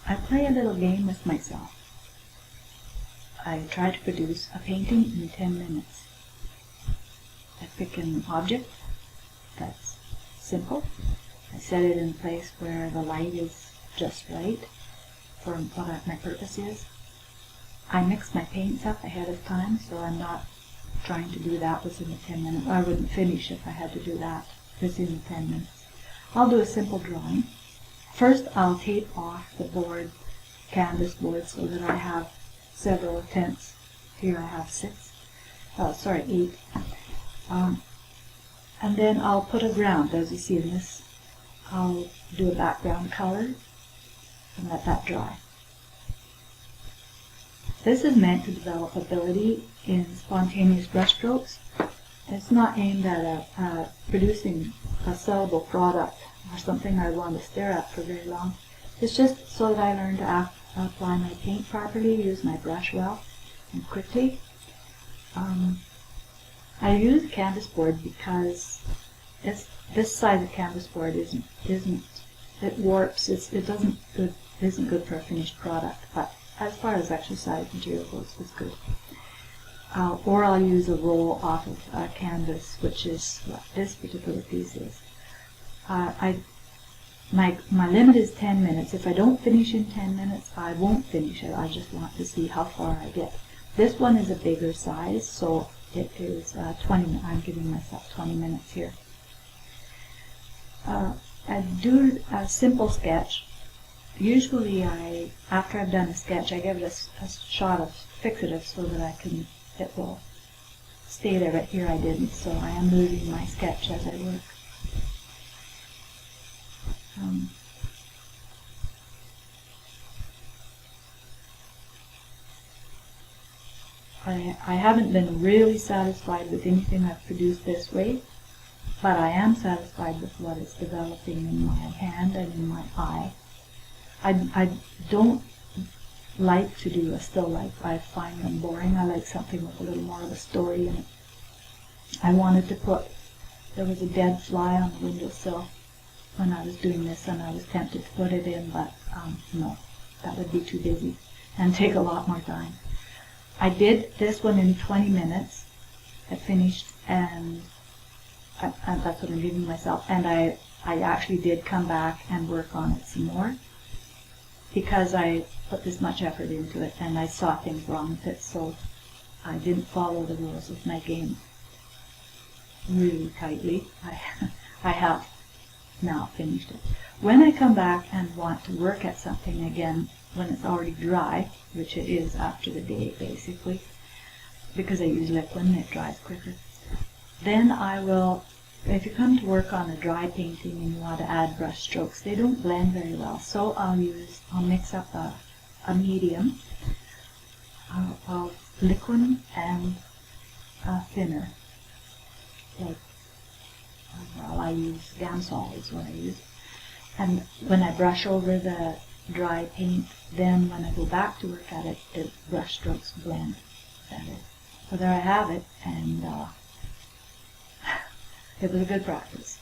I play a little game with myself. I try to produce a painting in 10 minutes. I pick an object that's simple. I set it in a place where the light is just right for what my purpose is. I mix my paints up ahead of time, so I'm not trying to do that within the 10 minutes. I wouldn't finish if I had to do that within the 10 minutes. I'll do a simple drawing. First, I'll tape off the board, canvas board, so that I have several tints. Here I have 8. And then I'll put a ground, as you see in this. I'll do a background color and let that dry. This is meant to develop ability in spontaneous brushstrokes. It's not aimed at producing a sellable product or something I want to stare at for very long. It's just so that I learn to apply my paint properly, use my brush well and quickly. I use a canvas board because this size of canvas board it warps. It isn't good for a finished product, but as far as exercise material goes, it's good. Or I'll use a roll off of canvas, which is what this particular piece is. My limit is 10 minutes. If I don't finish in 10 minutes, I won't finish it. I just want to see how far I get. This one is a bigger size, so it is 20. I'm giving myself 20 minutes here. I do a simple sketch. Usually, after I've done a sketch, I give it a shot of fixative so that it will stay there. But here I didn't, so I am moving my sketch as I work. I haven't been really satisfied with anything I've produced this way, but I am satisfied with what is developing in my hand and in my eye. I don't like to do a still life. I find them boring. I like something with a little more of a story in it. I wanted to there was a dead fly on the windowsill when I was doing this, and I was tempted to put it in, but no, that would be too busy and take a lot more time. I did this one in 20 minutes. I finished, and that's what I'm giving myself. And I actually did come back and work on it some more because I put this much effort into it, and I saw things wrong with it, so I didn't follow the rules of my game really tightly. I have now finished it. When I come back and want to work at something again, when it's already dry, which it is after the day basically, because I use liquid and it dries quicker, then I will, if you come to work on a dry painting and you want to add brush strokes, they don't blend very well, so I'll mix up a medium of liquid and thinner. I use Gamsol is what I use. And when I brush over the dry paint, then when I go back to work at it, the brush strokes blend better. So there I have it, and it was a good practice.